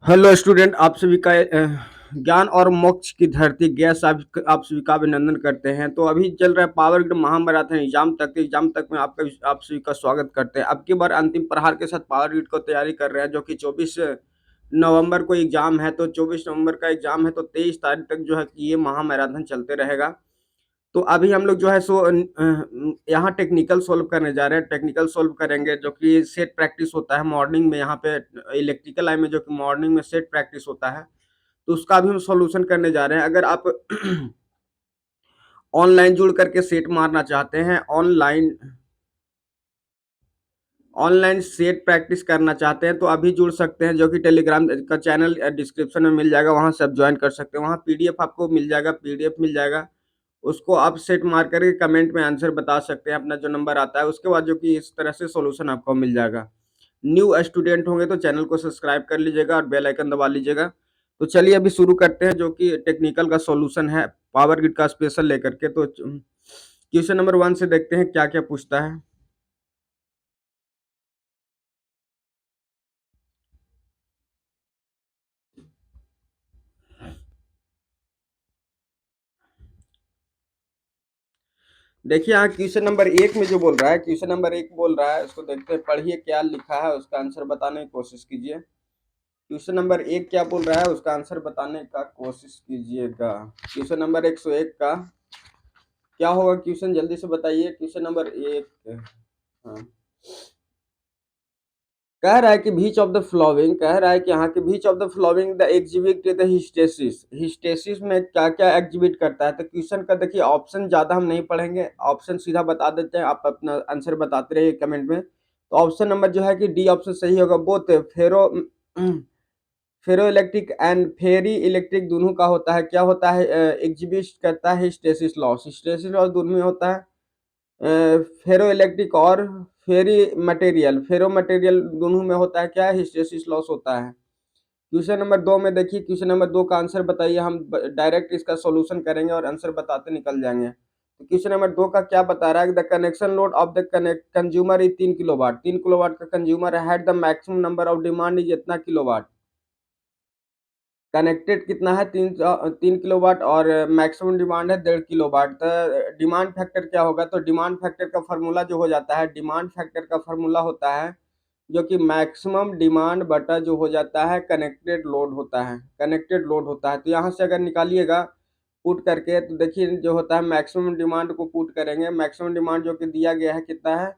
Hello student, आप सभी का ज्ञान और मोक्ष की धरती गैस आप सभी का अभिनंदन करते हैं। तो अभी चल रहा है पावर ग्रिड महामैराथन एग्जाम तक में आप सभी का स्वागत करते हैं। अब की बार अंतिम प्रहार के साथ पावर ग्रिड को तैयारी कर रहे हैं, जो कि 24 नवंबर को एग्जाम है। तो 24 नवंबर का एग्जाम है, तो 23 तारीख तक जो है कि ये महामैराथन चलते रहेगा। तो अभी हम लोग जो है यहाँ टेक्निकल सोल्व करने जा रहे हैं। टेक्निकल सोल्व करेंगे, जो कि सेट प्रैक्टिस होता है मॉर्निंग में। यहाँ पे इलेक्ट्रिकल लाइन में जो कि मॉर्निंग में सेट प्रैक्टिस होता है, तो उसका भी हम सॉल्यूशन करने जा रहे हैं। अगर आप ऑनलाइन जुड़ करके सेट मारना चाहते हैं, ऑनलाइन ऑनलाइन सेट प्रैक्टिस करना चाहते हैं, तो अभी जुड़ सकते हैं, जो कि टेलीग्राम का चैनल डिस्क्रिप्शन में मिल जाएगा। वहां से आप ज्वाइन कर सकते हैं। वहां पीडीएफ आपको मिल जाएगा, पीडीएफ मिल जाएगा। उसको आप सेट मार करके कमेंट में आंसर बता सकते हैं, अपना जो नंबर आता है उसके बाद, जो कि इस तरह से सॉल्यूशन आपको मिल जाएगा। न्यू स्टूडेंट होंगे तो चैनल को सब्सक्राइब कर लीजिएगा और बेल आइकन दबा लीजिएगा। तो चलिए अभी शुरू करते हैं, जो कि टेक्निकल का सॉल्यूशन है पावर ग्रिड का स्पेशल लेकर के। तो क्वेश्चन नंबर 1 से देखते हैं क्या क्या पूछता है। देखिए यहाँ क्वेश्चन नंबर 1 में जो बोल रहा है, क्वेश्चन नंबर 1 बोल रहा है, उसको देखते हैं। पढ़िए क्या लिखा है, उसका आंसर बताने की कोशिश कीजिए। क्वेश्चन नंबर 1 क्या बोल रहा है, उसका आंसर बताने का कोशिश कीजिएगा। क्वेश्चन नंबर 101 का क्या होगा क्वेश्चन, जल्दी से बताइए। क्वेश्चन नंबर 1, हाँ, कह रहा है कि बीच ऑफ द फ्लोविंग, कह रहा है कि यहाँ के बीच of the flowing the exhibit the hysteresis. Hysteresis में क्या क्या एग्जिबिट करता है। तो क्वेश्चन का देखिए, ऑप्शन ज्यादा हम नहीं पढ़ेंगे, ऑप्शन सीधा बता देते हैं। आप अपना आंसर बताते रहिए कमेंट में। तो ऑप्शन नंबर जो है कि डी ऑप्शन सही होगा। Both ferroelectric and ferrielectric दोनों का होता है, क्या होता है, एग्जिबिट करता है हिस्टेसिस लॉस। हिस्टेसिस लॉस दोनों में होता है। फेरो इलेक्ट्रिक और फेरो मटेरियल दोनों में होता है क्या, हिस्टेसिस लॉस होता है। क्वेश्चन नंबर 2 में देखिए, क्वेश्चन नंबर 2 का आंसर बताइए। हम डायरेक्ट इसका सॉल्यूशन करेंगे और आंसर बताते निकल जाएंगे। तो क्वेश्चन नंबर 2 का क्या बता रहा है, the connection load of the consumer is 3 kilowatt. 3 kilowatt का कंज्यूमर है, the maximum number of demand is इतना किलोवाट। कनेक्टेड कितना है, 3 किलोवाट, और मैक्सिमम डिमांड है 1.5 किलोवाट। तो डिमांड फैक्टर क्या होगा, तो डिमांड फैक्टर का फार्मूला जो हो जाता है, डिमांड फैक्टर का फार्मूला होता है, जो कि मैक्सिमम डिमांड बटा जो हो जाता है कनेक्टेड लोड होता है। कनेक्टेड लोड होता है, तो यहाँ से अगर निकालिएगा पुट करके, तो देखिए जो होता है मैक्सिमम डिमांड को पुट करेंगे। मैक्सिमम डिमांड जो कि दिया गया है कितना है,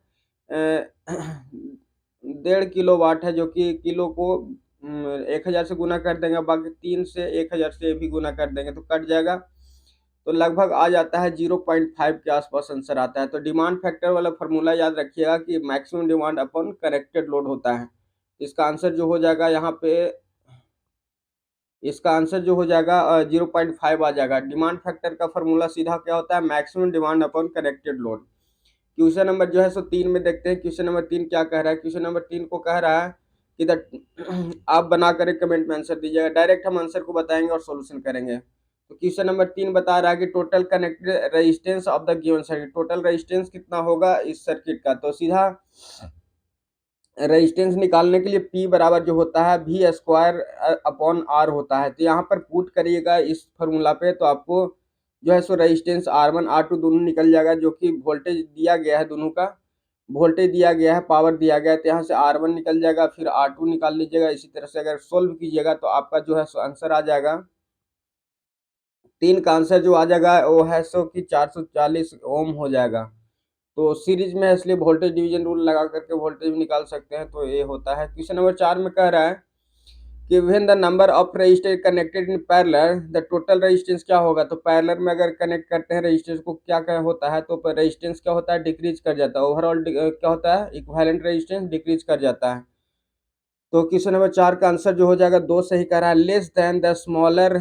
1.5 किलोवाट है, जो कि किलो को 1000 से गुना कर देंगे, बाकी 3 से 1000 से भी गुना कर देंगे तो कट जाएगा। तो लगभग आ जाता है 0.5 के आसपास आंसर आता है। तो डिमांड फैक्टर वाला फॉर्मूला याद रखिएगा कि maximum demand upon connected load होता है। इसका आंसर जो हो जाएगा यहाँ पे, इसका आंसर जो हो जाएगा 0.5 आ जाएगा। डिमांड फैक्टर का फॉर्मूला सीधा क्या होता है, maximum demand upon connected load. Question number जो है 3 में देखते हैं। क्वेश्चन नंबर 3 क्या कह रहा है, क्वेश्चन नंबर 3 को कह रहा है कि आप बना कर कमेंट में आंसर दीजिएगा। डायरेक्ट हम आंसर को बताएंगे और सॉल्यूशन करेंगे। तो क्वेश्चन नंबर 3 बता रहा है कि total connected resistance of the given circuit. Total resistance कितना होगा इस सर्किट का, तो सीधा रेजिस्टेंस निकालने के लिए P बराबर जो होता है V² अपॉन R होता है। तो यहाँ पर पुट करिएगा इस फॉर्मूला पे, तो आपको जो है सो रेजिस्टेंस R1 R2 दोनों निकल जाएगा, जो कि वोल्टेज दिया गया है दोनों का। वोल्टेज दिया गया है, पावर दिया गया है, तो यहाँ से R1 निकल जाएगा, फिर R2 निकाल लीजिएगा। इसी तरह से अगर सोल्व कीजिएगा तो आपका जो है सो आंसर आ जाएगा। 3 का आंसर जो आ जाएगा वो है सो कि 440 ओम हो जाएगा। तो सीरीज में है, इसलिए वोल्टेज डिवीजन रूल लगा करके वोल्टेज भी निकाल सकते हैं। तो ये होता है। क्वेश्चन नंबर 4 में कह रहा है कि when the number of resistor connected in parallel the total resistance क्या होगा। तो पैरेलल में अगर कनेक्ट करते हैं रेजिस्टेंस को, क्या क्या होता है, तो रेजिस्टेंस क्या होता है, डिक्रीज कर जाता है। ओवरऑल क्या होता है, इक्विवेलेंट रेजिस्टेंस डिक्रीज कर जाता है। तो क्वेश्चन नंबर 4 का आंसर जो हो जाएगा 2 सही कह रहा है। Less than the smaller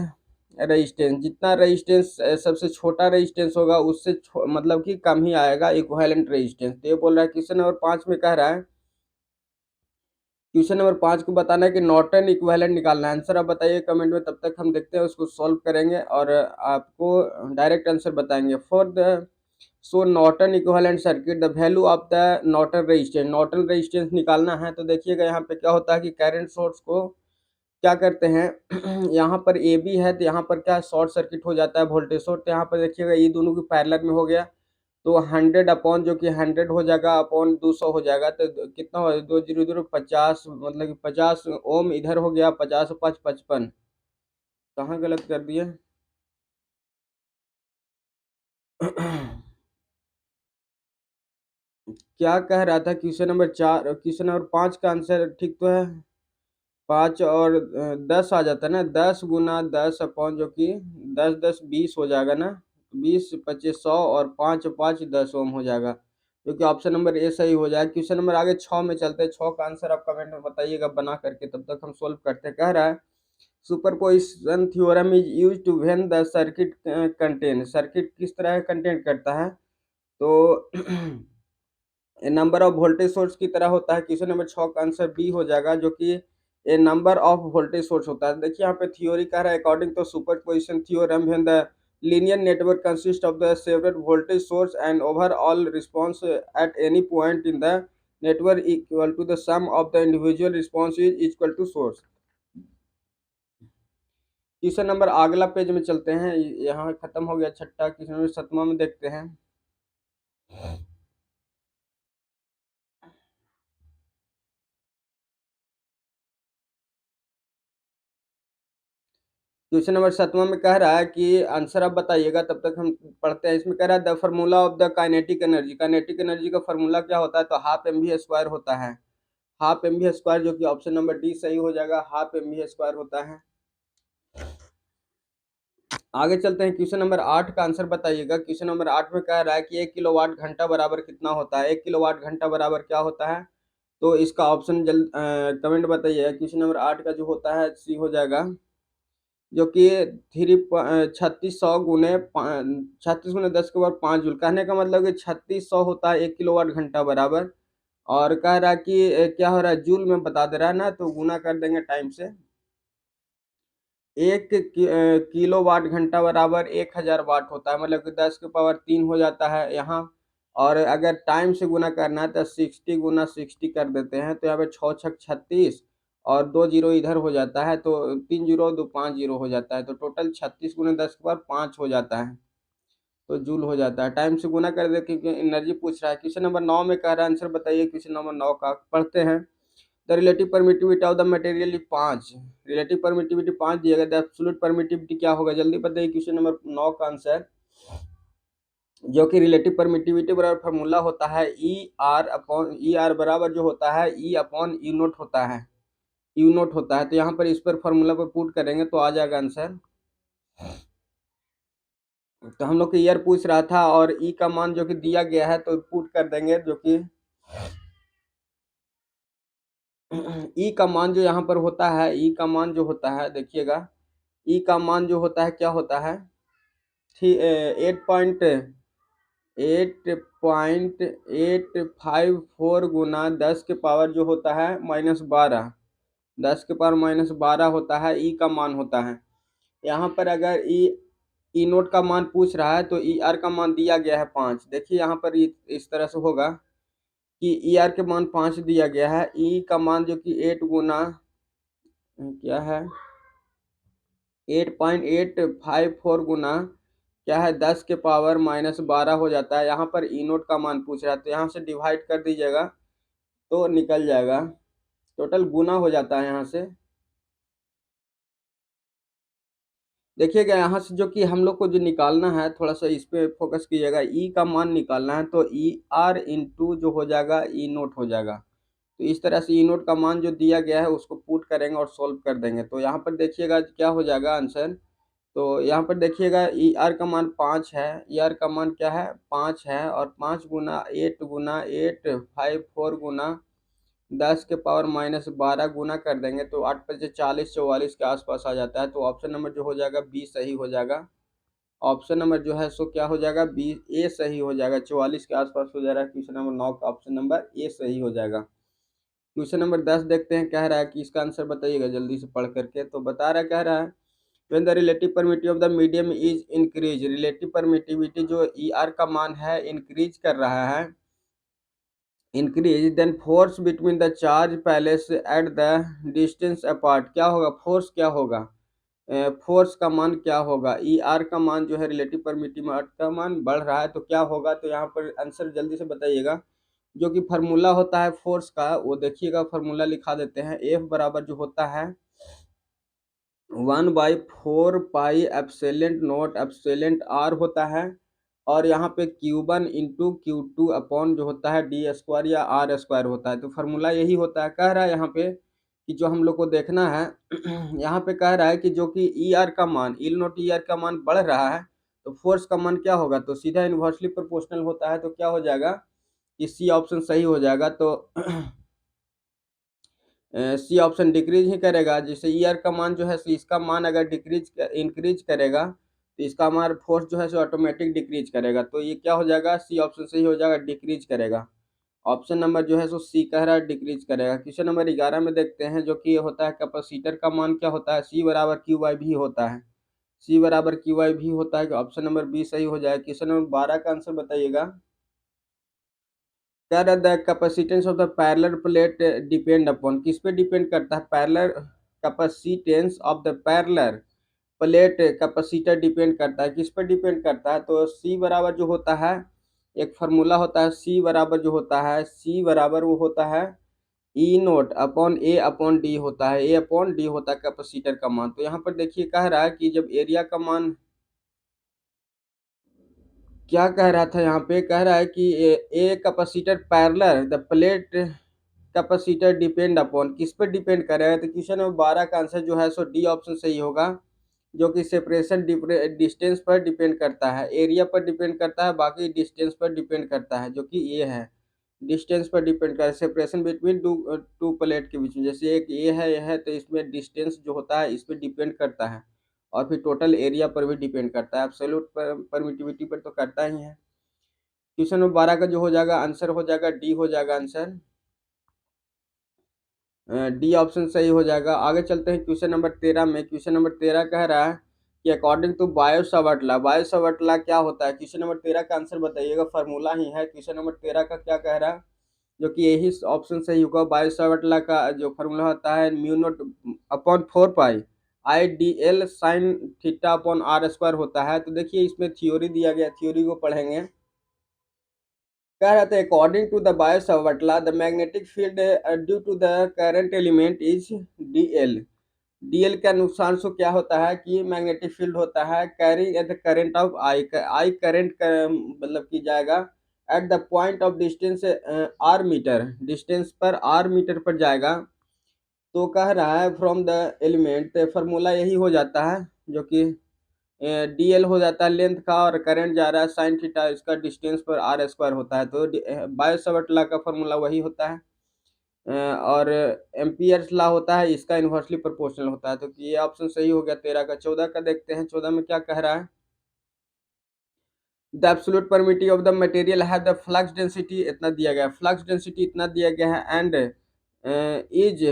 resistance, जितना रेजिस्टेंस सबसे छोटा रेजिस्टेंस होगा उससे मतलब कि कम ही आएगा इक्विवेलेंट रेजिस्टेंस। तो ये बोल रहा है। क्वेश्चन नंबर 5 में कह रहा है, क्वेश्चन नंबर 5 को बताना है कि नॉर्टन इक्विवेलेंट निकालना है। आंसर आप बताइए कमेंट में, तब तक हम देखते हैं उसको सॉल्व करेंगे और आपको डायरेक्ट आंसर बताएंगे। For the so Norton equivalent circuit the value of the Norton resistance, Norton resistance निकालना है। तो देखिएगा यहाँ पे क्या होता है कि करंट सोर्स को क्या करते हैं यहाँ पर ए बी है तो यहाँ पर क्या शॉर्ट सर्किट हो जाता है वोल्टेज सोर्स, तो यहाँ पर देखिएगा ये दोनों की पैरेलल में हो गया तो 100 अपॉन जो कि 100 हो जाएगा अपॉन 200 हो जाएगा तो कितना हो 200 50 मतलब कि 50 ओम इधर हो गया 50 5 55। कहाँ गलत कर दिए क्या कह रहा था क्वेश्चन नंबर 4 क्वेश्चन नंबर 5 का आंसर ठीक तो है। 5 और 10 आ जाता है ना 10 × 10 अपॉन जो कि 10 10 20 हो जाएगा ना 20 25 100 और 5 5 10 ओम हो जाएगा जो कि ऑप्शन नंबर ए सही हो जाएगा। क्वेश्चन नंबर आगे 6 में चलते हैं। 6 का आंसर आप कमेंट में बताइएगा बना करके, तब तक हम सोल्व करते हैं। कह रहा है superposition theorem is use to when the circuit contain, circuit किस तरह कंटेंट करता है तो नंबर ऑफ वोल्टेज सोर्स की तरह होता है। क्वेश्चन नंबर 6 का आंसर बी हो जाएगा जो कि a number of voltage source होता है। देखिए यहाँ पे थ्योरी कह रहा है according to superposition theorem when the linear network consists of the several voltage source and overall response at any point in the network equal to the sum of the individual response is equal to source। Question number अगला page में चलते हैं, यहाँ खत्म हो गया छठा। Question number 7वां में देखते हैं। क्वेश्चन नंबर 7वां में कह रहा है कि आंसर आप बताइएगा, तब तक हम पढ़ते हैं। इसमें कह रहा है the formula of the kinetic energy, kinetic energy का फार्मूला क्या होता है तो हाफ एम वी स्क्वायर होता है। हाफ एम वी स्क्वायर जो कि ऑप्शन नंबर डी सही हो जाएगा, हाफ एम वी स्क्वायर होता है। आगे चलते हैं। क्वेश्चन नंबर 8 का आंसर बताइएगा। क्वेश्चन नंबर 8 में कह रहा है कि 1 किलोवाट घंटा बराबर कितना होता है। 1 किलोवाट घंटा बराबर क्या होता है तो इसका ऑप्शन जल्द कमेंट बताइएगा। क्वेश्चन नंबर 8 का जो होता है सी हो जाएगा जो कि 3600 गुने 36 × 10⁻5 जूल। कहने का मतलब कि 3600 होता है 1 किलोवाट घंटा बराबर, और कह रहा है कि क्या हो रहा है जूल में बता दे रहा है ना, तो गुना कर देंगे टाइम से। 1 किलोवाट घंटा बराबर 1000 वाट होता है, मतलब कि 10⁻³ हो जाता है यहाँ। और अगर टाइम से गुना करना है तो 60 × 60 कर देते हैं तो यहाँ पे 6 छक 36 और 2 जीरो इधर हो जाता है तो 3 जीरो 2 5 जीरो हो जाता है, तो टोटल 36 × 10⁻5 हो जाता है तो जूल हो जाता है। टाइम से गुना कर दे क्योंकि एनर्जी पूछ रहा है। क्वेश्चन नंबर 9 में कह रहा है आंसर बताइए। क्वेश्चन नंबर 9 का पढ़ते हैं। The relative permittivity of the material 5, relative permittivity 5 दिया गया, द एब्सोल्यूट परमिटिविटी क्या होगा जल्दी बताइए। क्वेश्चन नंबर 9 का आंसर जो कि रिलेटिव परमिटिविटी बराबर फार्मूला होता है E R upon E R बराबर जो होता है ई अपॉन यू नोट होता है, यू नोट होता है। तो यहाँ पर इस पर फार्मूला पर पुट करेंगे तो आ जाएगा आंसर। तो हम लोग को ईयर पूछ रहा था और ई का मान जो कि दिया गया है तो पुट कर देंगे जो कि ई का मान जो यहाँ पर होता है, ई का मान जो होता है देखिएगा, ई का मान जो होता है क्या होता है 8.854 गुना 10 के पावर जो होता है -12, 10 के पावर -12 होता है ई का मान होता है। यहाँ पर अगर ई नोट का मान पूछ रहा है तो ई आर का मान दिया गया है 5। देखिए यहाँ पर इस तरह से होगा कि ई आर के मान 5 दिया गया है, ई का मान जो कि 8 गुना क्या है 8.854 गुना क्या है 10 के पावर -12 हो जाता है। यहाँ पर ई नोट का मान पूछ रहा है तो यहाँ से डिवाइड कर दीजिएगा तो निकल जाएगा, टोटल गुना हो जाता है यहाँ से। देखिएगा यहाँ से जो कि हम लोग को जो निकालना है थोड़ा सा इस पे फोकस कीजिएगा, ई का मान निकालना है तो ई आर इंटू जो हो जाएगा ई नोट हो जाएगा। तो इस तरह से ई नोट का मान जो दिया गया है उसको पुट करेंगे और सोल्व कर देंगे। तो यहाँ पर देखिएगा क्या हो जाएगा आंसर, तो यहाँ पर देखिएगा ई आर का मान 5 है, ई आर का मान क्या है 5 है, और 5 गुना 854 गुना 10 के पावर -12 गुना कर देंगे तो 8 5 40 44 के आसपास आ जाता है। तो ऑप्शन नंबर जो हो जाएगा बी सही हो जाएगा। ऑप्शन नंबर जो है सो क्या हो जाएगा बी ए सही हो जाएगा, 44 के आसपास हो जाएगा। क्वेश्चन नंबर 9 का ऑप्शन नंबर ए सही हो जाएगा। क्वेश्चन नंबर 10 देखते हैं, कह रहा है कि इसका आंसर बताइएगा जल्दी से पढ़ करके। तो बता रहा कह रहा है when the relative permittivity of the medium is increase, relative permittivity जो ई आर का मान है इंक्रीज कर रहा है increase then force between the charge placed at the distance apart, क्या होगा फोर्स, क्या होगा फोर्स का मान क्या होगा, ई आर का मान जो है रिलेटिव परमिटिविटी का मान बढ़ रहा है तो क्या होगा, तो यहाँ पर आंसर जल्दी से बताइएगा। जो कि फार्मूला होता है फोर्स का वो देखिएगा, फार्मूला लिखा देते हैं, एफ बराबर जो होता है 1/4 पाई नॉट एप्सिलेंट आर होता है, और यहाँ पे Q1 इंटू Q2 अपॉन जो होता है डी स्क्वायर या आर स्क्वायर होता है। तो फार्मूला यही होता है, कह रहा है यहाँ पे कि जो हम लोग को देखना है यहाँ पे कह रहा है कि जो कि ई आर का मान, इल नोट ई आर का मान बढ़ रहा है तो फोर्स का मान क्या होगा, तो सीधा इन्वर्सली प्रोपोर्शनल होता है, तो क्या हो जाएगा कि सी ऑप्शन सही हो जाएगा। तो सी ऑप्शन डिक्रीज ही करेगा, जैसे ईयर का मान जो है इसका मान अगर डिक्रीज इंक्रीज करेगा तो इसका मान फोर्स जो है सो ऑटोमेटिक डिक्रीज करेगा, तो ये क्या हो जाएगा, सी ऑप्शन सही हो जाएगा, डिक्रीज करेगा। ऑप्शन नंबर जो है सो सी कह रहा है डिक्रीज करेगा। क्वेश्चन नंबर 11 में देखते हैं, जो कि ये होता है कैपेसिटर का मान क्या होता है, सी बराबर क्यू बाई भी होता है, सी बराबर क्यू बाई भी होता है, कि ऑप्शन नंबर बी सही हो जाएगा। क्वेश्चन नंबर 12 का आंसर बताइएगा। क्या रहता है capacitance of the parallel plate depend upon, किस पे डिपेंड करता है, parallel capacitance of the parallel plate capacitor depend करता है, किस पर डिपेंड करता है, तो सी बराबर जो होता है एक फार्मूला होता है, सी बराबर जो होता है सी बराबर वो होता है ई नोट अपॉन ए अपॉन डी होता है, ए अपॉन डी होता है कैपेसिटर का मान। तो यहाँ पर देखिए कह रहा है कि जब एरिया का मान क्या कह रहा था, यहाँ पे कह रहा है कि a capacitor parallel the plate capacitor depend upon, किस पर डिपेंड करेगा, तो क्वेश्चन नंबर 12 का आंसर जो है सो डी ऑप्शन सही होगा, जो कि सेपरेशन डिस्टेंस पर डिपेंड करता है, एरिया पर डिपेंड करता है, बाकी डिस्टेंस पर डिपेंड करता है, जो कि ये है डिस्टेंस पर डिपेंड करता है, separation between two two plate के बीच में, जैसे एक ये है तो इसमें डिस्टेंस जो होता है इस पर डिपेंड करता है, और फिर टोटल एरिया पर भी डिपेंड करता है, एब्सोल्यूट परमिटिविटी पर तो करता ही है। क्वेश्चन नंबर 12 का जो हो जाएगा आंसर हो जाएगा डी हो जाएगा आंसर, डी ऑप्शन सही हो जाएगा। आगे चलते हैं क्वेश्चन नंबर 13 में। क्वेश्चन नंबर 13 कह रहा है कि अकॉर्डिंग टू बायो सवर्ट लॉ क्या होता है, क्वेश्चन नंबर 13 का आंसर बताइएगा, फार्मूला ही है। क्वेश्चन नंबर 13 का क्या कह रहा है, जो कि यही ऑप्शन सही होगा, बायो-सवर्ट लॉ का जो फार्मूला होता है mu naught upon 4 pi I d l sine theta upon r square होता है। तो देखिए इसमें थ्योरी दिया गया, थ्योरी को पढ़ेंगे। कह रहा था according to the Biot Savart law the magnetic field due to the current element is D L, DL के अनुसार से क्या होता है कि मैग्नेटिक फील्ड होता है carrying at the current of I, I current मतलब की जाएगा at the point of distance R meter, distance पर आर मीटर पर जाएगा। तो कह रहा है फ्रॉम द एलिमेंट, फार्मूला यही हो जाता है, जो कि डीएल हो जाता है लेंथ का, और करंट जा रहा है साइन थीटा, इसका डिस्टेंस पर आर स्क्वायर होता है, तो बायो-सवर्ट लॉ का फार्मूला वही होता है। और एम्पियर्स लॉ होता है, इसका इन्वर्सली प्रोपोर्शनल होता है, तो ये ऑप्शन सही हो गया 13 का। 14 का देखते हैं, 14 में क्या कह रहा है, the absolute permittivity of the material है द फ्लक्स डेंसिटी इतना दिया गया है, फ्लक्स डेंसिटी इतना दिया गया है, एंड इज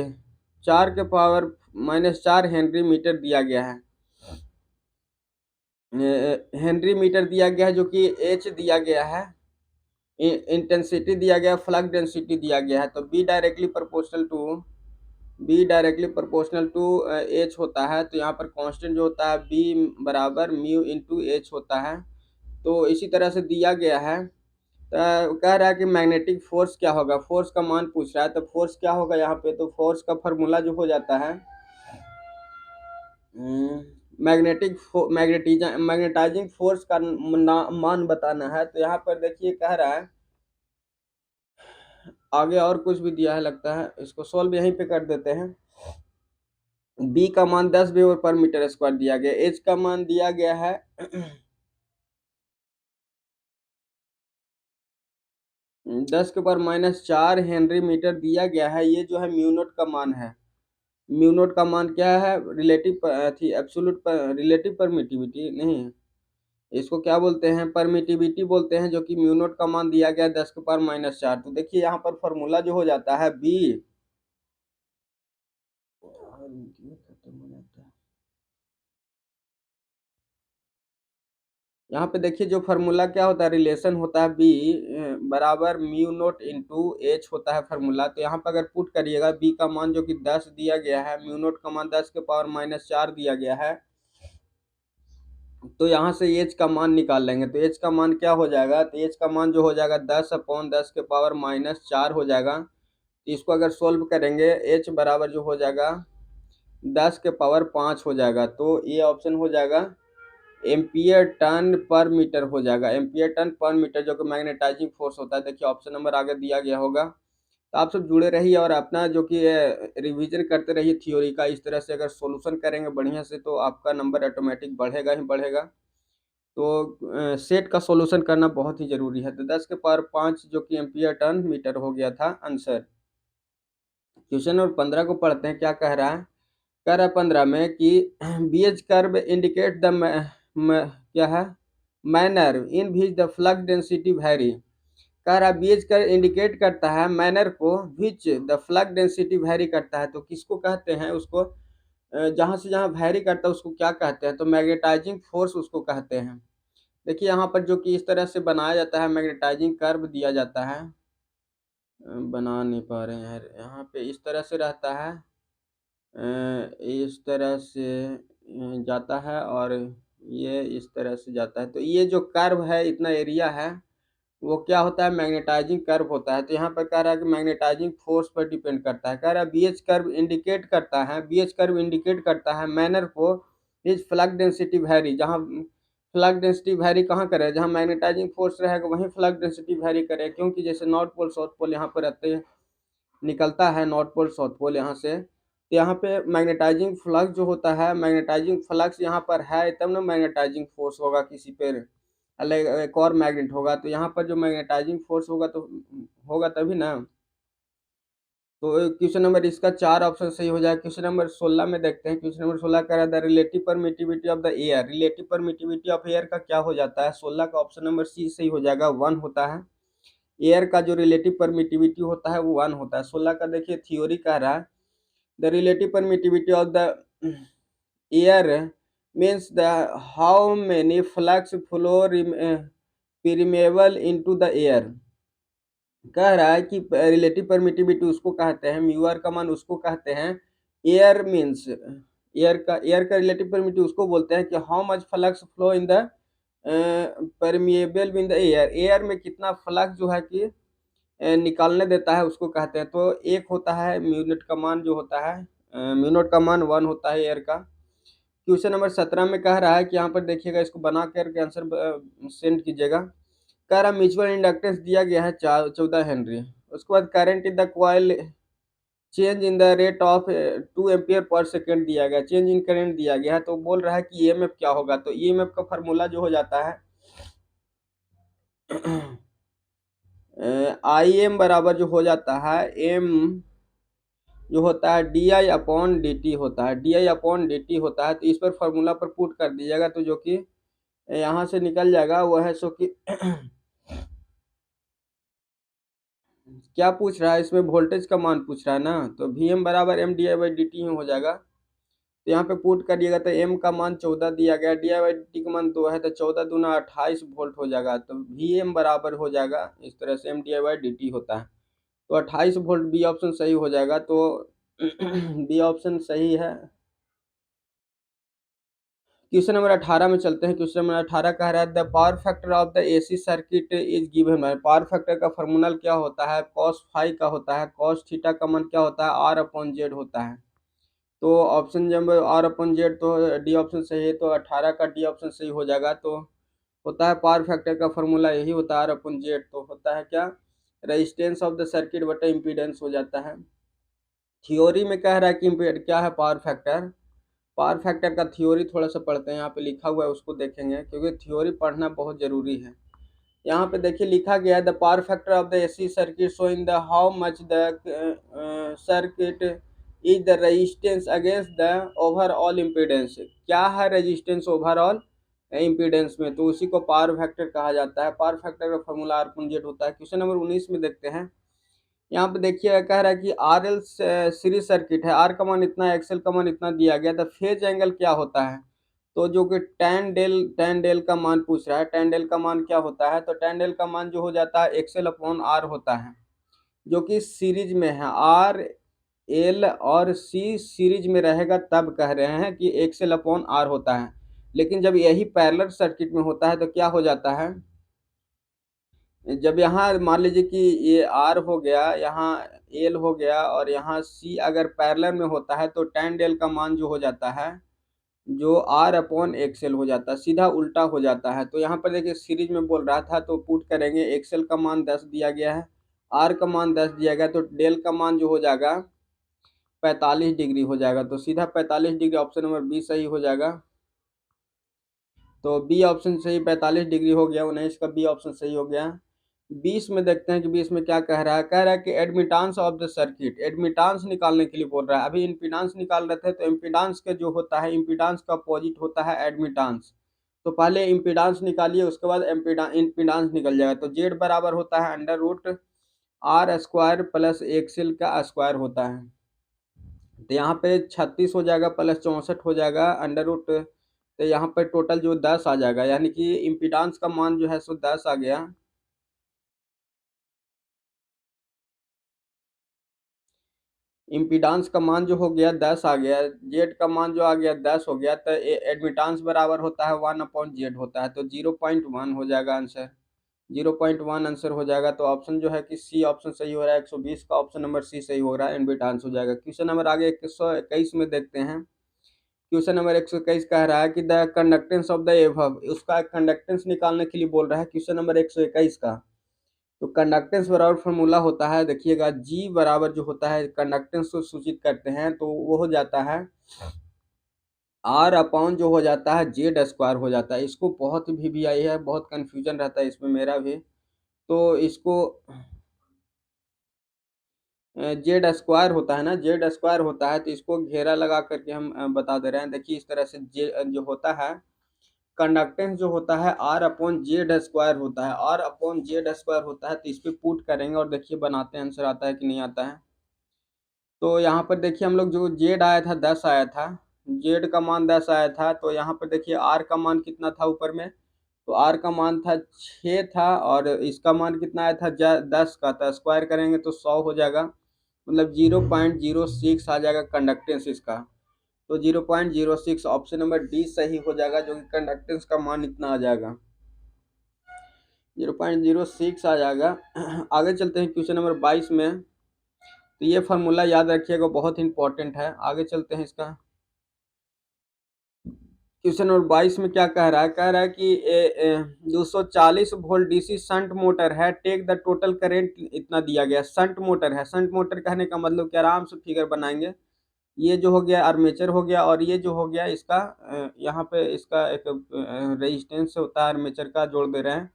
4 के पावर -4 हेनरी मीटर दिया गया है, हेनरी मीटर दिया गया है, जो कि एच दिया गया है, इंटेंसिटी दिया गया, फ्लक्स डेंसिटी दिया गया है, तो B directly proportional to H होता है, तो यहाँ पर कांस्टेंट जो होता है बी बराबर म्यू इंटू एच होता है। तो इसी तरह से दिया गया है, तो कह रहा है कि मैग्नेटिक फोर्स क्या होगा, फोर्स का मान पूछ रहा है, तो फोर्स क्या होगा यहाँ पे, तो फोर्स का फार्मूला जो हो जाता है मैग्नेटाइजिंग फोर्स का मान बताना है, तो यहाँ पर देखिए कह रहा है आगे और कुछ भी दिया है लगता है, इसको सॉल्व यहीं पे कर देते हैं। बी का मान 10 वेबर पर मीटर स्क्वायर दिया गया, एच का मान दिया गया है 10 के पावर -4 हेनरी मीटर दिया गया है, ये जो है म्यू नॉट का मान है। म्यू नॉट का मान क्या है, रिलेटिव थी एब्सोल्यूट रिलेटिव परमिटिविटी नहीं, इसको क्या बोलते हैं, परमिटिविटी बोलते हैं, जो कि म्यू नॉट का मान दिया गया 10 के पावर -4। तो देखिए यहाँ पर फॉर्मूला जो हो जाता है बी, खत्म हो जाता है यहाँ पे देखिए जो फार्मूला क्या होता है, रिलेशन होता है बी बराबर म्यू नोट इंटू एच होता है फार्मूला। तो यहाँ पर अगर पुट करिएगा बी का मान जो कि 10 दिया गया है, म्यू नोट का मान 10 के पावर माइनस 4 दिया गया है, तो यहाँ से एच का मान निकाल लेंगे। तो एच का मान क्या हो जाएगा, तो एच का मान जो हो जाएगा 10/10 के पावर माइनस 4 हो जाएगा। तो इसको अगर सोल्व करेंगे एच बराबर जो हो जाएगा 10 के पावर 5 हो जाएगा। तो ये ऑप्शन हो जाएगा एम्पियर टन पर मीटर हो जाएगा, एम्पियर टन पर मीटर, जो कि मैग्नेटाइजिंग फोर्स होता है। देखिए ऑप्शन नंबर आगे दिया गया होगा। तो आप सब जुड़े रहिए और अपना जो कि रिवीजन करते रहिए थ्योरी का। इस तरह से अगर सॉल्यूशन करेंगे बढ़िया से तो आपका नंबर ऑटोमेटिक बढ़ेगा ही बढ़ेगा। तो सेट का सॉल्यूशन करना बहुत ही जरूरी है। तो 10 के पावर 5 जो कि एम्पियर टन मीटर हो गया था आंसर। क्वेश्चन नंबर 15 को पढ़ते हैं, क्या कह रहा है। कह रहा है 15 में कि बीएच कर्व इंडिकेट द क्या है manner in which the flux density vary. कह रहा है बीएच कर्व इंडिकेट करता है मैनर को which the flux density vary करता है। तो किसको कहते हैं उसको, जहां से जहां वैरी करता है उसको क्या कहते हैं, तो मैग्नेटाइजिंग फोर्स उसको कहते हैं। देखिए यहाँ पर जो कि इस तरह से बनाया जाता है, मैग्नेटाइजिंग कर्व दिया जाता है, बना नहीं पा रहे हैं यार, यहाँ पे इस तरह से रहता है, इस तरह से जाता है और ये इस तरह से जाता है। तो ये जो कर्व है, इतना एरिया है, वो क्या होता है, मैग्नेटाइजिंग कर्व होता है। तो यहाँ पर कह रहा है कि मैग्नेटाइजिंग फोर्स पर डिपेंड करता है। कह रहा है बीएच कर्व इंडिकेट करता है, बीएच कर्व इंडिकेट करता है मैनर को इज फ्लक्स डेंसिटी वैरी, जहाँ फ्लक्स डेंसिटी वैरी कहाँ करे, जहाँ मैग्नेटाइजिंग फोर्स रहेगा वहीं फ्लक्स डेंसिटी वैरी करे। क्योंकि जैसे नॉर्थ पोल साउथ पोल यहाँ पर रहते हैं, निकलता है नॉर्थ पोल साउथ पोल यहाँ से, तो यहाँ पे मैग्नेटाइजिंग फ्लक्स जो होता है, मैग्नेटाइजिंग फ्लक्स यहाँ पर है तब ना मैग्नेटाइजिंग फोर्स होगा किसी पर, अलग एक और मैग्नेट होगा। तो यहाँ पर जो मैग्नेटाइजिंग फोर्स होगा तो होगा तभी ना। तो क्वेश्चन नंबर इसका 4 ऑप्शन सही हो जाएगा। क्वेश्चन नंबर 16 में देखते हैं। क्वेश्चन नंबर 16 कह रहा है the relative permittivity of the air, relative permittivity of air का क्या हो जाता है, 16 का ऑप्शन नंबर सी सही हो जाएगा, 1 होता है। एयर का जो रिलेटिव परमिटिविटी होता है वो 1 होता है। 16 का देखिए थ्योरी कह रहा है the relative permittivity of the air means the how many flux flow permeable into the air। कह रहा है कि रिलेटिव परमिटिविटी उसको कहते हैं, म्यू आर का मान उसको कहते हैं। एयर मीन्स एयर का रिलेटिव परमिटिविटी उसको बोलते हैं कि how much flux flow in the permeable in the air, air में कितना फ्लक्स जो है कि निकालने देता है उसको कहते हैं। तो एक होता है म्यूनिट का मान जो होता है, म्यूनोट का मान 1 होता है एयर का। क्वेश्चन नंबर 17 में कह रहा है कि यहाँ पर देखिएगा, इसको बना करके आंसर सेंड कीजिएगा। कह रहा म्यूचुअल इंडक्टेंस दिया गया है 14 हेनरी। उसके बाद current in the coil change in the rate of 2 ampere per second दिया गया, चेंज इन करंट दिया गया है। तो बोल रहा है कि ईएमएफ क्या होगा। तो ईएमएफ का फार्मूला जो हो जाता है आई एम बराबर जो हो जाता है एम जो होता है D I upon D T होता है, D I upon D T होता है। तो इस पर फार्मूला पर पुट कर दीजिएगा तो जो कि यहाँ से निकल जाएगा वो है सो कि क्या पूछ रहा है इसमें, वोल्टेज का मान पूछ रहा है ना। तो वी एम बराबर M D I by D T ही हो जाएगा। तो यहाँ पे पुट करिएगा तो एम का मान 14 दिया गया, D I by D T का मान 2 है, तो 14 दूना 28 वोल्ट हो जाएगा। तो वी एम बराबर हो जाएगा इस तरह से M D I by D T होता है। तो 28 वोल्ट बी ऑप्शन सही हो जाएगा। तो बी ऑप्शन सही है। क्वेश्चन नंबर 18 में चलते हैं। क्वेश्चन नंबर 18 कह रहा है the power factor of the AC circuit is given by. Power factor का फार्मूला क्या होता है, कॉस फाई का होता है, कॉस थीटा का मान क्या होता है, आर अपॉन जेड होता है। तो ऑप्शन जब आर अपॉन जेड, तो डी ऑप्शन सही है। तो 18 का डी ऑप्शन सही हो जाएगा। तो होता है पावर फैक्टर का फार्मूला यही होता है आर अपॉन जेड। तो होता है क्या, रेजिस्टेंस ऑफ द सर्किट बटा इम्पीडेंस हो जाता है। थ्योरी में कह रहा है कि क्या है पावर फैक्टर। पावर फैक्टर का थ्योरी थोड़ा सा पढ़ते हैं, यहाँ पे लिखा हुआ है उसको देखेंगे, क्योंकि थ्योरी पढ़ना बहुत जरूरी है। यहाँ पे देखिए लिखा गया है the power factor of the AC circuit showing the how much the circuit is the resistance against the overall impedance. क्या है रेजिस्टेंस ओवरऑल इम्पीडेंस में, तो उसी को पावर फैक्टर कहा जाता है। पावर फैक्टर का फॉर्मूला आर अपॉन जेड होता है। क्वेश्चन नंबर 19 में देखते हैं। यहाँ पे देखिए कह रहा है कि आर एल सीरीज सर्किट है, आर का मान इतना, एक्सएल का मान इतना दिया गया, तो फेज एंगल क्या होता है। तो जो कि tan डेल का मान पूछ रहा है, tan डेल का मान क्या होता है, तो tan डेल का मान जो हो जाता है एक्सएल अपॉन आर होता है, जो कि सीरीज में है। आर एल और सी सीरीज में रहेगा तब कह रहे हैं कि एक्सएल अपॉन आर होता है। लेकिन जब यही पैरेलल सर्किट में होता है तो क्या हो जाता है, जब यहाँ मान लीजिए कि ये आर हो गया, यहाँ एल हो गया और यहाँ सी अगर पैरेलल में होता है तो tan डेल का मान जो हो जाता है, जो आर अपॉन एक्सएल हो जाता है, सीधा उल्टा हो जाता है। तो यहाँ पर देखिए सीरीज में बोल रहा था तो पुट करेंगे, एक्सएल का मान 10 दिया गया है, आर का मान 10 दिया गया, तो डेल का मान जो हो जाएगा 45 डिग्री हो जाएगा। तो सीधा 45 डिग्री ऑप्शन नंबर बी सही हो जाएगा। तो बी ऑप्शन सही 45 डिग्री हो गया, 19 का बी ऑप्शन सही हो गया। 20 में देखते हैं कि 20 में क्या कह रहा है, कह रहा है कि एडमिटांस ऑफ द सर्किट, एडमिटांस निकालने के लिए बोल रहा है। अभी इम्पीडांस निकाल रहे थे तो इम्पीडांस का जो होता है, इम्पीडांस का अपोजिट होता है एडमिटांस। तो पहले इम्पीडांस निकालिए, उसके बाद इम्पीडांस निकल जाएगा। तो जेड बराबर होता है under root R square plus XL का स्क्वायर होता है। तो यहाँ पे 36 हो जाएगा प्लस 64 हो जाएगा अंडर रूट, तो यहाँ पर टोटल जो 10 आ जाएगा, यानी कि इम्पीडांस का मान जो है सो 10 आ गया। इम्पीडांस का मान जो हो गया 10 आ गया, जेड का मान जो आ गया 10 हो गया, तो एडमिटांस बराबर होता है 1 अपॉन जेड होता है। तो 0.1 हो जाएगा आंसर, 0.1 आंसर हो जाएगा। तो ऑप्शन जो है कि सी ऑप्शन सही हो रहा है, 120 का ऑप्शन नंबर सी सही हो रहा है, एडमिटांस हो जाएगा। क्वेश्चन नंबर आगे 121 में देखते हैं। क्वेश्चन नंबर 121 कह रहा है कि the conductance of the above, उसका कंडक्टेंस निकालने के लिए बोल रहा है क्वेश्चन नंबर 121 का। तो कंडक्टेंस बराबर फॉर्मूला होता है, देखिएगा जी बराबर जो होता है कंडक्टेंस को सूचित करते हैं, तो वो हो जाता है आर अपॉन जो हो जाता है जेड स्क्वायर हो जाता है। इसको बहुत भी आई है, बहुत कन्फ्यूजन रहता है इसमें मेरा भी। तो इसको जेड स्क्वायर होता है ना, जेड स्क्वायर होता है, तो इसको घेरा लगा करके हम बता दे रहे हैं। देखिए इस तरह से जे जो होता है कंडक्टेंस जो होता है आर अपॉन जेड स्क्वायर होता है, आर अपॉन जेड स्क्वायर होता है। तो इस पे पुट करेंगे और देखिए बनाते हैं, आंसर आता है कि नहीं आता है। तो यहाँ पर देखिए हम लोग जो जेड आया था 10 आया था, जेड का मान 10 आया था। तो यहाँ पर देखिए आर का मान कितना था ऊपर में, तो आर का मान था 6 था और इसका मान कितना आया था 10 का, था स्क्वायर करेंगे तो 100 हो जाएगा, मतलब 0.06 आ जाएगा कंडक्टेंस इसका। तो 0.06 ऑप्शन नंबर डी सही हो जाएगा, जो कि कंडक्टेंस का मान इतना आ जाएगा, 0.06 आ जाएगा। आगे चलते हैं क्वेश्चन नंबर 22 में। तो ये फार्मूला याद रखिएगा, बहुत इंपॉर्टेंट है। आगे चलते हैं इसका। क्वेश्चन नंबर 22 में क्या कह रहा है, कह रहा है कि 240 वोल्ट डीसी शंट मोटर है, टेक द टोटल करंट इतना दिया गया। शंट मोटर है, शंट मोटर कहने का मतलब कि आराम से फिगर बनाएंगे। ये जो हो गया आर्मेचर हो गया, और ये जो हो गया इसका यहाँ पे इसका एक रेजिस्टेंस होता है आर्मेचर का, जोड़ दे रहे हैं।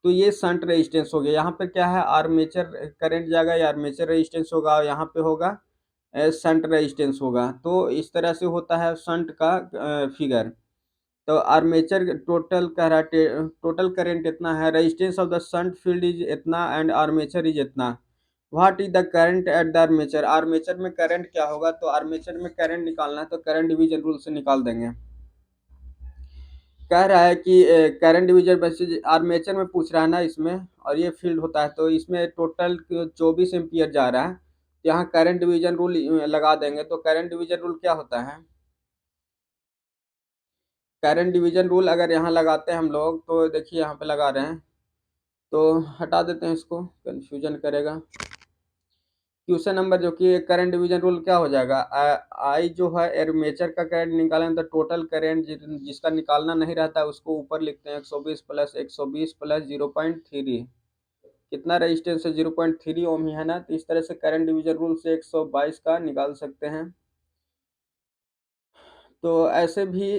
तो ये शंट रेजिस्टेंस हो गया। यहाँ पे क्या है, आर्मेचर करंट जाएगा या आर्मेचर रेजिस्टेंस होगा, और यहाँ पे होगा शंट रेजिस्टेंस होगा। तो इस तरह से होता है शंट का फिगर। तो आर्मेचर टोटल कह रहा है टोटल करंट इतना है, resistance of the shunt field is इतना एंड आर्मेचर इज इतना। What is the current at the armature, armature में करंट क्या होगा, तो आर्मेचर में करंट निकालना है तो करंट डिवीजन रूल से निकाल देंगे। कह रहा है कि करंट डिवीजन बेसिस आर्मेचर में पूछ रहा है ना इसमें, और ये फील्ड होता है, तो इसमें टोटल 24 एम्पियर जा रहा है। यहाँ करंट डिवीजन रूल लगा देंगे। तो करंट डिवीजन रूल क्या होता है, करंट डिवीजन रूल अगर यहाँ लगाते हैं हम लोग, तो देखिए यहाँ पे लगा रहे हैं, तो हटा देते हैं इसको, कंफ्यूजन करेगा। क्वेश्चन नंबर जो कि करंट डिवीजन रूल क्या हो जाएगा, आई जो है आर्मेचर का करंट निकालें तो टोटल करंट जिसका निकालना नहीं रहता है उसको ऊपर लिखते हैं 120 प्लस 120 प्लस 0.3, कितना रेजिस्टेंस है 0.3 ओम ही है ना। तो इस तरह से करंट डिवीजन रूल से 122 का निकाल सकते हैं। तो ऐसे भी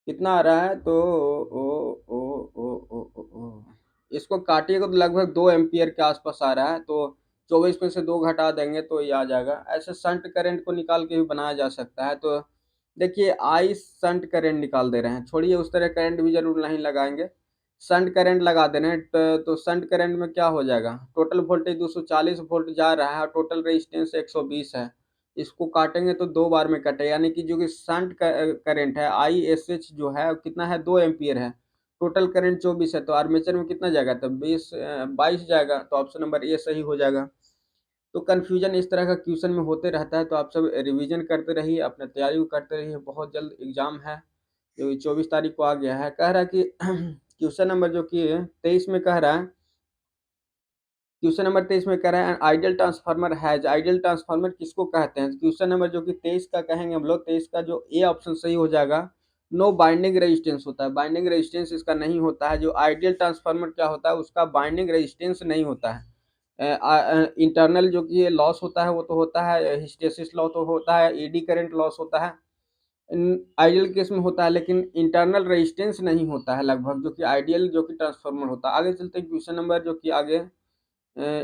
कितना आ रहा है, तो ओ ओ ओ ओ ओ ओ इसको काटिएगा तो लगभग 2 एम्पियर के आसपास आ रहा है। तो 24 में से 2 घटा देंगे तो ये आ जाएगा। ऐसे शंट करंट को निकाल के भी बनाया जा सकता है। तो देखिए आई शंट करंट निकाल दे रहे हैं, छोड़िए उस तरह करंट डिवीजन रूल नहीं लगाएंगे, शंट करंट लगा दे रहे हैं। तो शंट करंट में क्या हो जाएगा, टोटल वोल्टेज 240 वोल्ट जा रहा है और टोटल रेजिस्टेंस 120 है, इसको काटेंगे तो 2 बार में कटे, यानी कि जो कि शंट करंट है ISH जो है कितना है, 2 एम्पीयर है। टोटल करंट 24 है, तो आर्मेचर में कितना जाएगा, तो 22 जाएगा, तो ऑप्शन नंबर ए सही हो जाएगा। तो कन्फ्यूजन इस तरह का क्वेश्चन में होते रहता है, तो आप सब रिवीजन करते रहिए, अपना तैयारी करते रहिए। बहुत जल्द एग्जाम है, जो 24 तारीख को आ गया है। कह रहा है कि क्वेश्चन नंबर जो कि 23 में कह रहा है, क्वेश्चन नंबर 23 में कह रहा है ideal transformer has, ideal transformer किसको कहते हैं। क्वेश्चन नंबर जो कि 23 का कहेंगे हम लोग, 23 का जो ए ऑप्शन सही हो जाएगा। नो बाइंडिंग रेजिस्टेंस होता है, बाइंडिंग रेजिस्टेंस इसका नहीं होता है। जो आइडियल ट्रांसफार्मर क्या होता है, उसका बाइंडिंग रेजिस्टेंस नहीं होता है। इंटरनल जो कि लॉस होता है वो तो होता है, हिस्टेसिस लॉस तो होता है, ईडी करंट लॉस होता है आइडियल केस में होता है, लेकिन इंटरनल रेजिस्टेंस नहीं होता है लगभग, जो कि आइडियल जो कि ट्रांसफार्मर होता है। आगे चलते हैं, क्वेश्चन नंबर जो कि आगे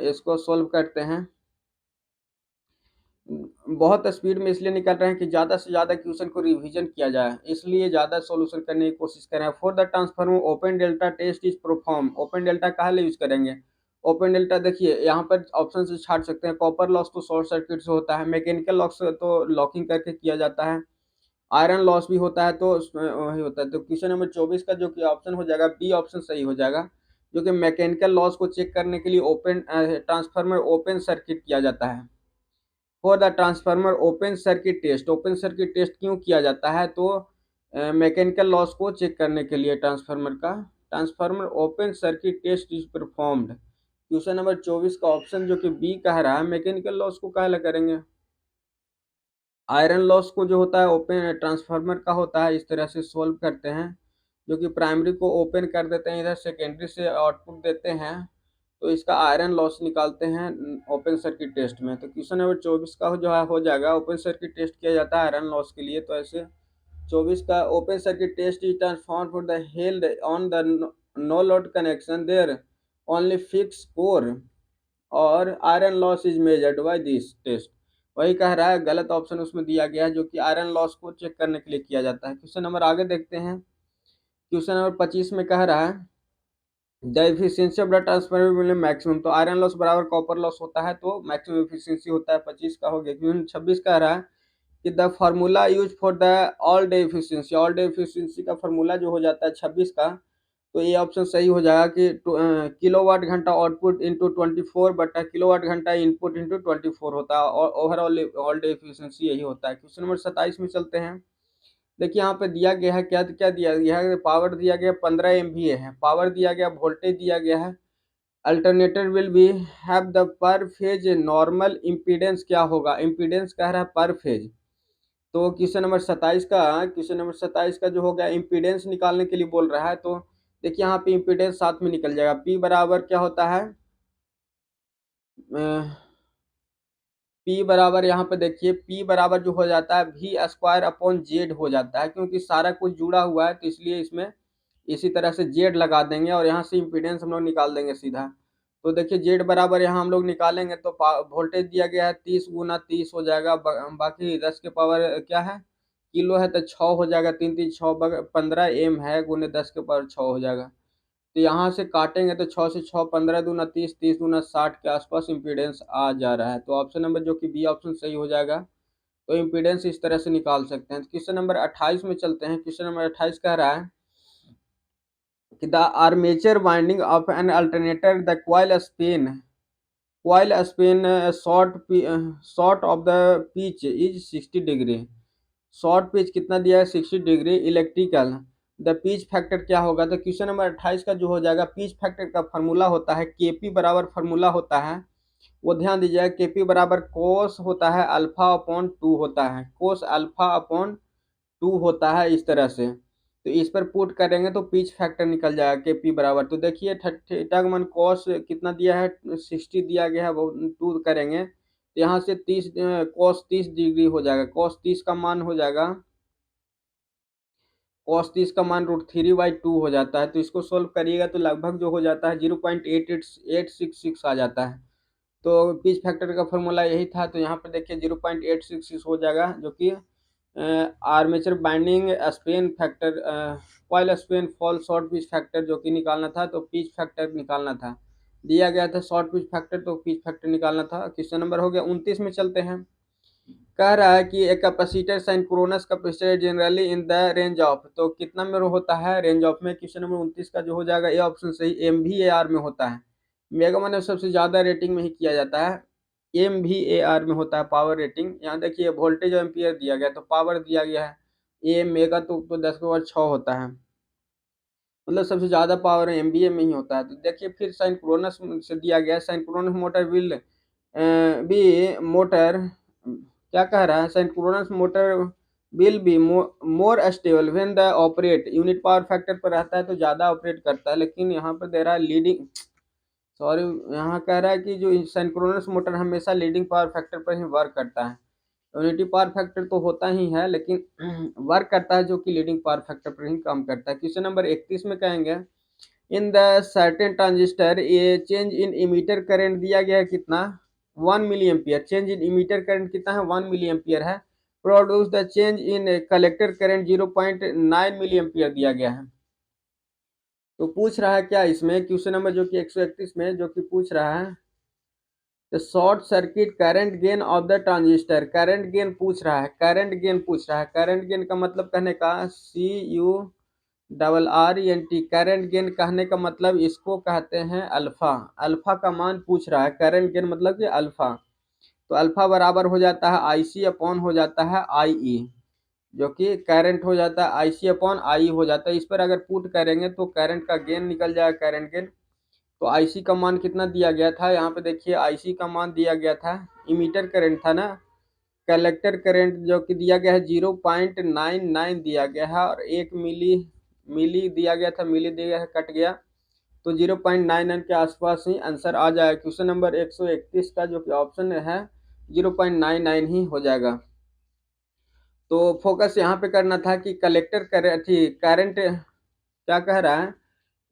इसको सोल्व करते हैं। बहुत स्पीड में इसलिए निकल रहे हैं कि ज़्यादा से ज़्यादा क्वेश्चन को रिवीजन किया जाए, इसलिए ज़्यादा सॉल्यूशन करने की कोशिश कर रहे हैं। For the transformer open delta test is perform, open delta कहाँ ले यूज़ करेंगे। ओपन डेल्टा देखिए यहाँ पर ऑप्शन से छाट सकते हैं। कॉपर लॉस तो शॉर्ट सर्किट से होता है, मैकेनिकल लॉस तो लॉकिंग करके किया जाता है, आयरन लॉस भी होता है, तो वही होता है। तो क्वेश्चन नंबर 24 का जो कि ऑप्शन हो जाएगा बी ऑप्शन सही हो जाएगा, जो कि मैकेनिकल लॉस को चेक करने के लिए ओपन ट्रांसफार्मर ओपन सर्किट किया जाता है। For the transformer open circuit test, open circuit test क्यों किया जाता है, तो मैकेनिकल लॉस को चेक करने के लिए ट्रांसफार्मर का, transformer open circuit test is performed. Question number 24 का ऑप्शन जो कि बी कह रहा है, मैकेनिकल लॉस को काहे ला करेंगे। आयरन लॉस को जो होता है ओपन ट्रांसफार्मर का होता है, इस तरह से सोल्व करते हैं, जो कि प्राइमरी को ओपन कर देते हैं, इधर सेकेंडरी से आउटपुट देते हैं, तो इसका आयरन लॉस निकालते हैं ओपन सर्किट टेस्ट में। तो क्वेश्चन नंबर 24 का जो है हो जाएगा, ओपन सर्किट टेस्ट किया जाता है आयरन लॉस के लिए। तो ऐसे 24 का open circuit test is transform for the held on the no load connection there only fix core और iron loss is measured by this test. वही कह रहा है, गलत ऑप्शन उसमें दिया गया है, जो कि आयरन लॉस को चेक करने के लिए किया जाता है। क्वेश्चन नंबर आगे देखते हैं, क्वेश्चन नंबर 25 में कह रहा है the efficiency of the transformer maximum, तो आयरन लॉस बराबर कॉपर लॉस होता है, तो मैक्सिमम एफिशिएंसी होता है। 25 का हो गया। क्वेश्चन 26 कह रहा है कि the formula use for the all day efficiency, all day efficiency का फार्मूला जो हो जाता है 26 का, तो ये ऑप्शन सही हो जाएगा कि किलोवाट घंटा आउटपुट इंटू 24 बटा किलोवाट घंटा इनपुट इंटू 24 होता है, और ओवरऑल ऑल डे एफिशिएंसी यही होता है। क्वेश्चन नंबर 27 में चलते हैं। देखिए यहाँ पे दिया गया है, क्या क्या दिया गया है, पावर दिया गया 15 MVA है, पावर दिया गया, वोल्टेज दिया गया है। Alternator will be have the पर फेज नॉर्मल इम्पीडेंस क्या होगा, इम्पीडेंस कह रहा है पर फेज। तो क्वेश्चन नंबर 27 का जो हो गया इम्पीडेंस निकालने के लिए बोल रहा है, तो देखिए यहाँ पे इम्पीडेंस साथ में निकल जाएगा। पी बराबर क्या होता है, पी बराबर यहाँ पे देखिए, पी बराबर जो हो जाता है वी स्क्वायर अपॉन जेड हो जाता है, क्योंकि सारा कुछ जुड़ा हुआ है, तो इसलिए इसमें इसी तरह से जेड लगा देंगे और यहाँ से इम्पीडेंस हम लोग निकाल देंगे सीधा। तो देखिए जेड बराबर यहाँ हम लोग निकालेंगे, तो वोल्टेज दिया गया है 30 गुना 30 हो जाएगा, बाकी 10 के पावर क्या है किलो है, तो 6 हो जाएगा, 3 3 6 15 एम है, गुने 10 के पावर 6 हो जाएगा। तो यहाँ से काटेंगे तो 6 से 6 15 दूना 30, 30 दूना 60 के आसपास इम्पीडेंस आ जा रहा है। तो ऑप्शन नंबर जो कि बी ऑप्शन सही हो जाएगा। तो इम्पीडेंस इस तरह से निकाल सकते हैं। क्वेश्चन नंबर 28 में चलते हैं। क्वेश्चन नंबर 28 कह रहा है कि the armature winding of an alternator the coil spin short of the pitch is 60 degree. Short pitch कितना दिया है 60 degree electrical, the pitch factor क्या होगा। तो क्वेश्चन नंबर 28 का जो हो जाएगा, पिच फैक्टर का फार्मूला होता है केपी बराबर फार्मूला होता है, वो ध्यान दीजिएगा, केपी बराबर कोस होता है अल्फा अपॉन 2 होता है, कोस अल्फा अपॉन 2 होता है इस तरह से। तो इस पर पुट करेंगे तो पिच फैक्टर निकल जाएगा केपी बराबर। तो देखिए थीटा का मान कॉस कितना दिया है 60 दिया गया है, वो 2 करेंगे तो यहाँ से 30 कॉस 30 डिग्री हो जाएगा, कॉस 30 का मान हो जाएगा, कॉस 30 का मान √3/2 हो जाता है। तो इसको सोल्व करिएगा तो लगभग जो हो जाता है 0.88866 आ जाता है। तो पिच फैक्टर का फॉर्मूला यही था, तो यहाँ पर देखिए 0.866 हो जाएगा, जो कि armature binding Spain factor coil Spain fall short pitch factor जो कि निकालना था, तो पिच फैक्टर निकालना था, दिया गया था शॉर्ट पिच फैक्टर, तो पिच फैक्टर निकालना था। क्वेश्चन नंबर हो गया 29 में चलते हैं। कह रहा है कि a capacitor synchronous capacitor generally in the range of, तो कितना में होता है रेंज ऑफ में, क्वेश्चन नंबर 29 का जो हो जाएगा ए ऑप्शन सही, MVAR में होता है। मेगा में सबसे ज्यादा रेटिंग में ही किया जाता है, MVAR में होता है पावर रेटिंग। यहाँ देखिए वोल्टेज और एम्पियर दिया गया, तो पावर दिया गया है ए मेगा, तो 10 के पावर 6 होता है, मतलब सबसे ज्यादा पावर MVA में ही होता है। तो देखिए फिर सिंक्रोनस से दिया गया है, synchronous motor will be motor, क्या कह रहा है, synchronous motor will be more stable when the operate unit power factor पर रहता है तो ज़्यादा ऑपरेट करता है, लेकिन यहाँ पर दे रहा है लीडिंग, सॉरी, यहाँ कह रहा है कि जो सिंक्रोनस मोटर हमेशा लीडिंग पावर फैक्टर पर ही वर्क करता है। यूनिटी पावर फैक्टर तो होता ही है, लेकिन वर्क करता है जो कि लीडिंग पावर फैक्टर पर ही काम करता है। क्वेश्चन नंबर 31 में कहेंगे इन द सर्टेन ट्रांजिस्टर ये चेंज इन इमीटर करंट दिया गया है कितना, 1 milli ampere, change in emitter current कितना है, 1 मिली एम्पियर है। Produce the change in collector current 0.9 milli ampere दिया गया है। तो पूछ रहा है क्या इसमें, क्वेश्चन नंबर जो कि 131 में जो कि पूछ रहा है the short circuit current gain of the transistor, current gain पूछ रहा है, करंट गेन पूछ रहा है। करंट गेन का मतलब कहने का CURRENT, करंट गेन कहने का मतलब इसको कहते हैं अल्फा, अल्फा का मान पूछ रहा है, करंट गेन मतलब कि अल्फा। तो अल्फा बराबर हो जाता है IC अपॉन हो जाता है IE, जो कि करंट हो जाता है IC अपॉन IE हो जाता है। इस पर अगर पुट करेंगे तो करंट का गेन निकल जाएगा, करंट गेन। तो IC का मान कितना दिया गया था, यहाँ पे देखिए IC का मान दिया गया था, इमीटर करंट था ना, कलेक्टर करंट जो कि दिया गया है 0.99 दिया गया है, और 1 मिली मिली दिया गया था, मिली दिया है, कट गया, तो 0.99 के आसपास ही आंसर आ जाएगा। क्वेश्चन नंबर 131 का जो कि ऑप्शन है 0.99 ही हो जाएगा। तो फोकस यहाँ पे करना था कि कलेक्टर करंट क्या कह रहा है,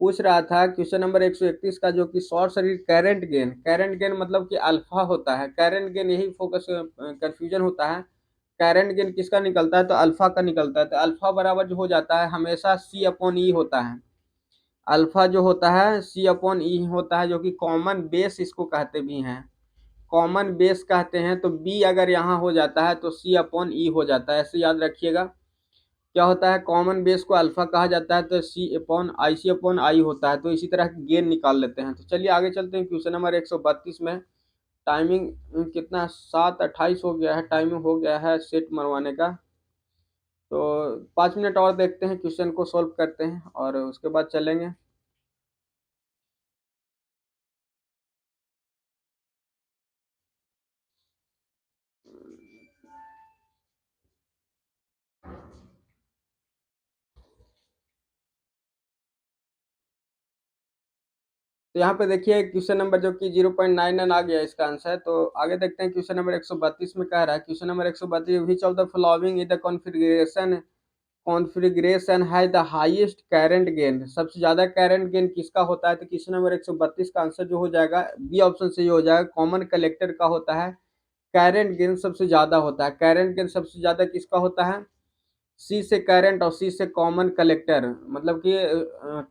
पूछ रहा था क्वेश्चन नंबर 131 का जो कि short circuit current gain, current gain मतलब कि अल्फा होता है, करंट गेन, यही फोकस कंफ्यूजन होता है। करंट गेन किसका निकलता है, तो अल्फा का निकलता है। तो अल्फा बराबर जो हो जाता है हमेशा C/E होता है, अल्फा जो होता है C/E होता है, जो कि कॉमन बेस इसको कहते भी हैं, कॉमन बेस कहते हैं। तो बी अगर यहाँ हो जाता है तो C/E हो जाता है, ऐसे याद रखिएगा। क्या होता है, कॉमन बेस को अल्फा कहा जाता है, तो C/I होता है। तो इसी तरह गेन निकाल लेते हैं। तो चलिए आगे चलते हैं क्वेश्चन नंबर 132 में। टाइमिंग कितना, 7:28 हो गया है, टाइमिंग हो गया है सेट मरवाने का। तो 5 मिनट और देखते हैं, क्वेश्चन को सॉल्व करते हैं और उसके बाद चलेंगे। तो यहाँ पे देखिए क्वेश्चन नंबर जो कि 0.99 आ गया इसका आंसर। तो आगे देखते हैं क्वेश्चन नंबर 132 में कह रहा है, question number 132, which of the following is the configuration है द हाईएस्ट करंट गेन, सबसे ज्यादा करंट गेन किसका होता है। तो क्वेश्चन नंबर 132 का आंसर जो हो जाएगा बी ऑप्शन से ही हो जाएगा, कॉमन कलेक्टर का होता है करंट गेन सबसे ज्यादा होता है। करंट गेन सबसे ज्यादा किसका होता है, सी से करंट और सी से कॉमन कलेक्टर, मतलब कि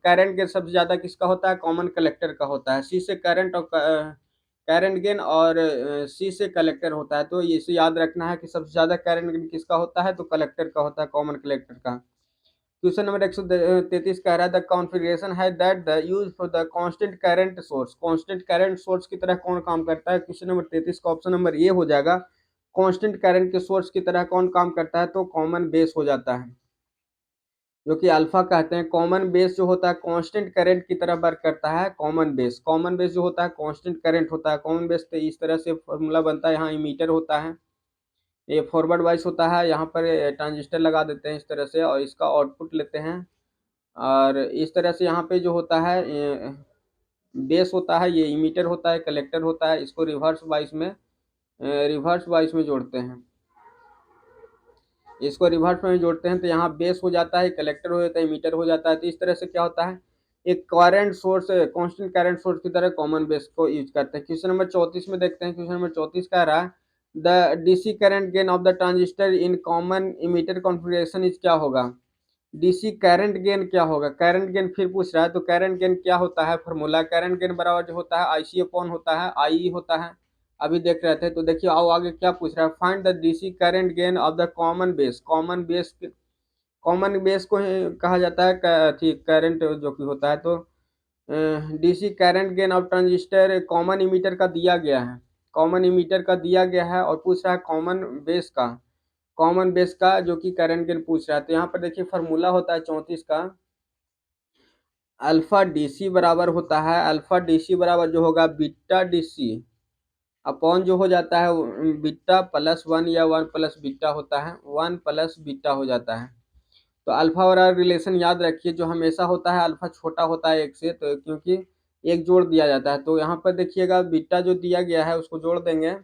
करंट गेन सबसे ज्यादा किसका होता है, कॉमन कलेक्टर का होता है। सी से करंट और करंट गेन और सी से कलेक्टर होता है। तो इसे याद रखना है कि सबसे ज्यादा करंट गेन किसका होता है, तो कलेक्टर का होता है, कॉमन कलेक्टर का। क्वेश्चन नंबर 133 कह रहा है द कॉन्फ़िगरेशन है that the use for the constant current source, constant current source की तरह कौन काम करता है। क्वेश्चन नंबर 33 का ऑप्शन नंबर ए हो जाएगा, कांस्टेंट करंट के सोर्स की तरह कौन काम करता है, तो कॉमन बेस हो जाता है, जो कि अल्फा कहते हैं। कॉमन बेस जो होता है कांस्टेंट करंट की तरह वर्क करता है, कॉमन बेस, कॉमन बेस जो होता है कांस्टेंट करंट होता है। कॉमन बेस तो इस तरह से फॉर्मूला बनता है, यहाँ इमीटर होता है, ये फॉरवर्ड वाइस होता है, यहाँ पर ट्रांजिस्टर लगा देते हैं इस तरह से और इसका आउटपुट लेते हैं। और इस तरह से यहाँ पे जो होता है बेस होता है, ये इमीटर होता है, कलेक्टर होता है, इसको रिवर्स वाइस में जोड़ते हैं, इसको रिवर्स में जोड़ते हैं तो यहाँ बेस हो जाता है, कलेक्टर हो जाता है, मीटर हो जाता है। तो इस तरह से क्या होता है, एक current source, constant current source की तरह कॉमन बेस को यूज करते हैं। क्वेश्चन नंबर 34 में देखते हैं, क्वेश्चन नंबर 34 कह रहा है the DC current gain of the transistor in common emitter configuration is, क्या होगा, डीसी करंट गेन क्या होगा, करंट गेन फिर पूछ रहा है। तो करंट गेन क्या होता है, फॉर्मूला करंट गेन बराबर जो होता है IC अपॉन होता है IE होता है, अभी देख रहे थे। तो देखिए आओ आगे क्या पूछ रहा है, find the DC current gain of the common base. Common base को ही कहा जाता है ठीक करंट जो कि होता है। तो DC current gain of transistor common emitter का दिया गया है, कॉमन इमीटर का दिया गया है और पूछ रहा है कॉमन बेस का जो कि करंट गेन पूछ रहा है। तो यहाँ पर देखिए फार्मूला होता है 34 का, अल्फा डीसी बराबर होता है, अल्फा डीसी बराबर जो होगा बीटा डीसी अपॉन जो हो जाता है बीटा प्लस वन या वन प्लस बीटा होता है, वन प्लस बीटा हो जाता है। तो अल्फा वाला रिलेशन याद रखिए, जो हमेशा होता है अल्फा छोटा होता है एक से, तो क्योंकि एक जोड़ दिया जाता है। तो यहाँ पर देखिएगा बीटा जो दिया गया है उसको जोड़ देंगे,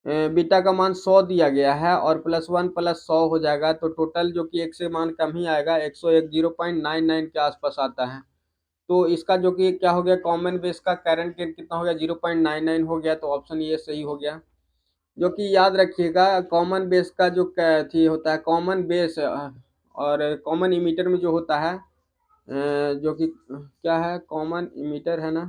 बीटा का मान 100 दिया गया है और प्लस वन प्लस 100 हो जाएगा, तो टोटल जो कि एक से मान कम ही आएगा, 101 0.99 के आसपास आता है। तो इसका जो कि क्या हो गया, कॉमन बेस का करंट गेन कितना हो गया, 0.99 हो गया। तो ऑप्शन ये सही हो गया। जो कि याद रखिएगा कॉमन बेस का जो थी होता है कॉमन बेस और कॉमन इमीटर में जो होता है जो कि क्या है, कॉमन इमीटर है ना,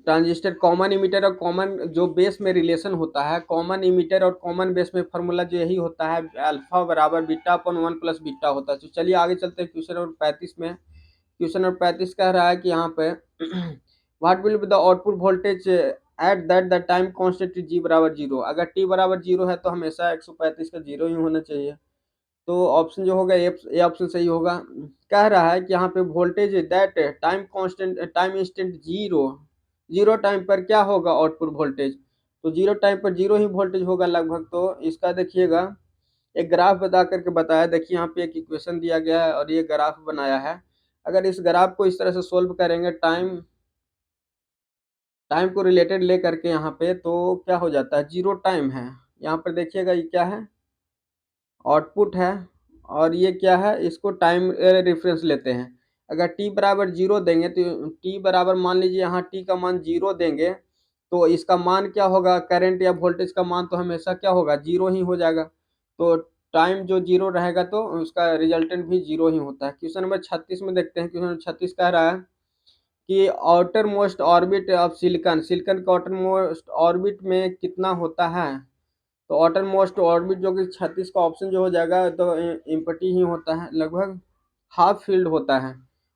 ट्रांजिस्टर कॉमन इमीटर और कॉमन जो बेस में रिलेशन होता है, कॉमन इमीटर और कॉमन बेस में फार्मूला जो यही होता है, अल्फा बराबर beta upon one plus beta होता है। तो चलिए आगे चलते हैं क्वेश्चन नंबर 35 में। क्वेश्चन नंबर 35 कह रहा है कि यहाँ पे what will be the output voltage at that the time constant जी बराबर जीरो। अगर टी बराबर जीरो है तो हमेशा 135 का जीरो ही होना चाहिए। तो ऑप्शन जो होगा ए ऑप्शन सही होगा। कह रहा है कि यहाँ पे voltage that time constant time instant zero, zero time पर क्या होगा आउटपुट वोल्टेज, तो जीरो टाइम पर जीरो ही वोल्टेज होगा लगभग। तो इसका देखिएगा एक ग्राफ बता करके बताया, देखिए यहाँ पे एक इक्वेशन दिया गया है और ये ग्राफ बनाया है। अगर इस ग्राफ को इस तरह से सोल्व करेंगे टाइम टाइम को रिलेटेड ले करके यहाँ पे, तो क्या हो जाता है, जीरो टाइम है। यहाँ पर देखिएगा ये क्या है, आउटपुट है, और ये क्या है, इसको टाइम रेफरेंस लेते हैं। अगर टी बराबर जीरो देंगे तो टी बराबर मान लीजिए यहाँ टी का मान जीरो देंगे, तो इसका मान क्या होगा, करंट या वोल्टेज का मान तो हमेशा क्या होगा, जीरो ही हो जाएगा। तो टाइम जो जीरो रहेगा तो उसका रिजल्टेंट भी जीरो ही होता है। क्वेश्चन नंबर 36 में देखते हैं। क्वेश्चन नंबर 36 कह रहा है कि outer most orbit of silicon, silicon का आउटर मोस्ट ऑर्बिट में कितना होता है। तो आउटर मोस्ट ऑर्बिट जो कि 36 का ऑप्शन जो हो जाएगा, तो इम्पटी ही होता है, लगभग हाफ फील्ड होता है।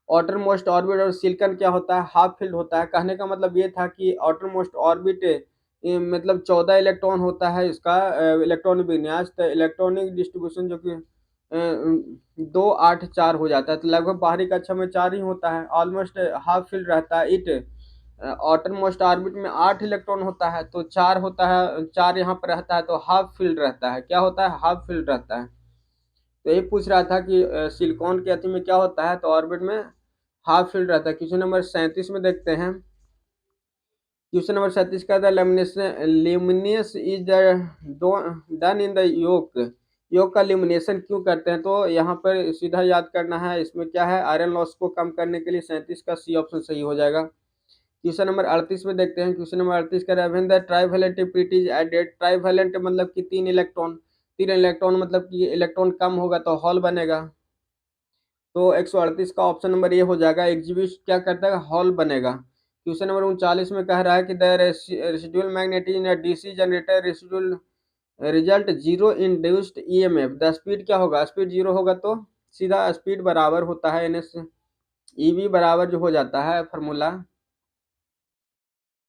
आउटर मोस्ट ऑर्बिट और सिलिकॉन क्या होता है, हाफ फील्ड होता है। कहने का मतलब ये था कि आउटर मोस्ट ऑर्बिट मतलब 14 इलेक्ट्रॉन होता है इसका इलेक्ट्रॉनिक विन्यास, तो इलेक्ट्रॉनिक डिस्ट्रीब्यूशन जो कि 2 8 4 हो जाता है। तो लगभग बाहरी कक्षा में 4 ही होता है, ऑलमोस्ट हाफ फील्ड रहता है इट। आउटर मोस्ट ऑर्बिट में 8 इलेक्ट्रॉन होता है, तो 4 होता है, 4 यहाँ पर रहता है, तो हाफ फील्ड रहता है। क्या होता है, हाफ फील्ड रहता है। तो ये पूछ रहा था कि सिलिकॉन के अति में क्या होता है, तो ऑर्बिट में हाफ फील्ड रहता है। क्वेश्चन नंबर 37 में देखते हैं। क्वेश्चन नंबर 37 का था लेमिनेस इज डन इन द योक, योग का लिमिनेशन क्यों करते हैं। तो यहाँ पर सीधा याद करना है, इसमें क्या है, आयरन लॉस को कम करने के लिए 37 का सी ऑप्शन सही हो जाएगा। क्वेश्चन नंबर 38 में देखते हैं। क्वेश्चन नंबर 38 का when the trivalent is added, trivalent मतलब कि 3 इलेक्ट्रॉन मतलब कि इलेक्ट्रॉन कम होगा तो हॉल बनेगा। तो 138 का ऑप्शन नंबर ये हो जाएगा, एग्जीबिट क्या करता है, हॉल बनेगा। क्वेश्चन नंबर 39 में कह रहा है कि the residual magnetic in DC generator residual result zero induced EMF, the speed क्या होगा, स्पीड जीरो होगा तो सीधा स्पीड बराबर होता है एन एस ईवी बराबर जो हो जाता है फार्मूला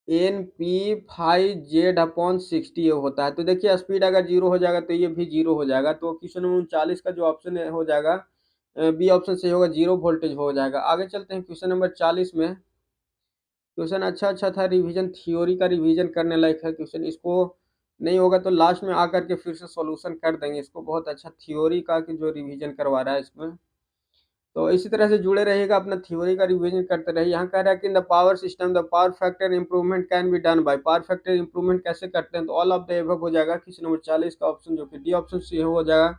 एन पी 5 Z/60 होता है। तो देखिए स्पीड अगर जीरो हो जाएगा तो ये भी जीरो हो जाएगा। तो क्वेश्चन नंबर 39 का जो ऑप्शन हो जाएगा बी ऑप्शन से होगा, जीरो वोल्टेज हो जाएगा। आगे चलते हैं क्वेश्चन नंबर 40 में। क्वेश्चन अच्छा था, रिवीजन थ्योरी का रिवीजन करने लायक है क्वेश्चन। इसको नहीं होगा तो लास्ट में आकर के फिर से सॉल्यूशन कर देंगे इसको, बहुत अच्छा थ्योरी का कि जो रिवीजन करवा रहा है इसमें। तो इसी तरह से जुड़े रहिएगा, अपना थ्योरी का रिवीजन करते रहिए। यहाँ कह रहा है कि in the power system the power factor improvement can be done by, power factor improvement कैसे करते हैं, तो ऑल ऑफ द एबव हो जाएगा। क्वेश्चन नंबर 40 का ऑप्शन जो कि डी ऑप्शन से हो जाएगा।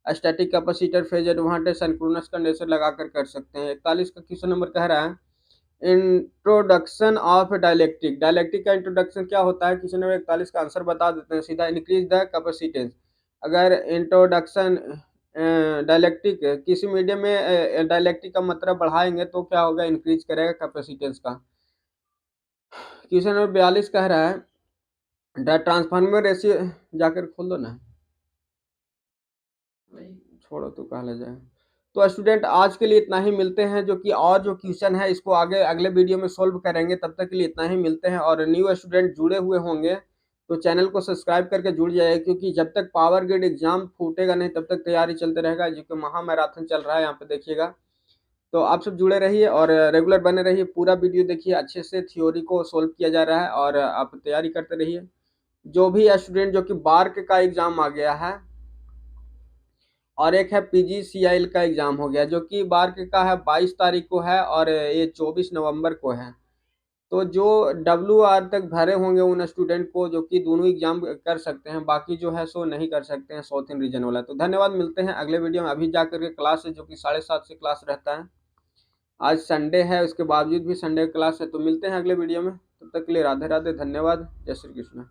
Static capacitor phase advantage synchronous condenser लगाकर कर सकते हैं। 41 का क्वेश्चन नंबर कह रहा है इंट्रोडक्शन ऑफ डायलेक्ट्रिक, डायलेक्ट्रिक का इंट्रोडक्शन क्या होता है। क्वेश्चन नंबर 41 का आंसर बता देते हैं सीधा, इंक्रीज द कैपेसिटेंस। अगर इंट्रोडक्शन डायलेक्ट्रिक किसी मीडियम में डायलेक्ट्रिक का मात्रा बढ़ाएंगे तो क्या होगा, इंक्रीज करेगा कैपेसिटेंस का। क्वेश्चन नंबर 42 कह रहा है द ट्रांसफार्मर रेशियो, जाकर खोल दो ना, छोड़ो तो कहा ले जाए। तो स्टूडेंट आज के लिए इतना ही, मिलते हैं जो कि और जो क्वेश्चन है इसको आगे अगले वीडियो में सोल्व करेंगे। तब तक के लिए इतना ही, मिलते हैं। और न्यू स्टूडेंट जुड़े हुए होंगे तो चैनल को सब्सक्राइब करके जुड़ जाइए, क्योंकि जब तक पावर ग्रिड एग्जाम फूटेगा नहीं तब तक तैयारी चलते रहेगा, जो कि महा मैराथन चल रहा है यहाँ पे देखिएगा। तो आप सब जुड़े रहिए और रेगुलर बने रहिए, पूरा वीडियो देखिए, अच्छे से थ्योरी को सोल्व किया जा रहा है और आप तैयारी करते रहिए। जो भी स्टूडेंट जो कि बार्क का एग्जाम आ गया है और एक है पीजीसीआईएल का एग्जाम हो गया, जो कि बार्क का है 22 तारीख को है और ये 24 नवंबर को है। तो जो WR तक भरे होंगे उन स्टूडेंट को जो कि दोनों एग्जाम कर सकते हैं, बाकी जो है सो नहीं कर सकते हैं साउथ इन रीजन वाला। तो धन्यवाद, मिलते हैं अगले वीडियो में। अभी जा करके क्लास है जो कि 7:30 से क्लास रहता है। आज संडे है, उसके बावजूद भी संडे क्लास है। तो मिलते हैं अगले वीडियो में, तब तक के लिए राधे राधे, धन्यवाद, जय श्री कृष्ण।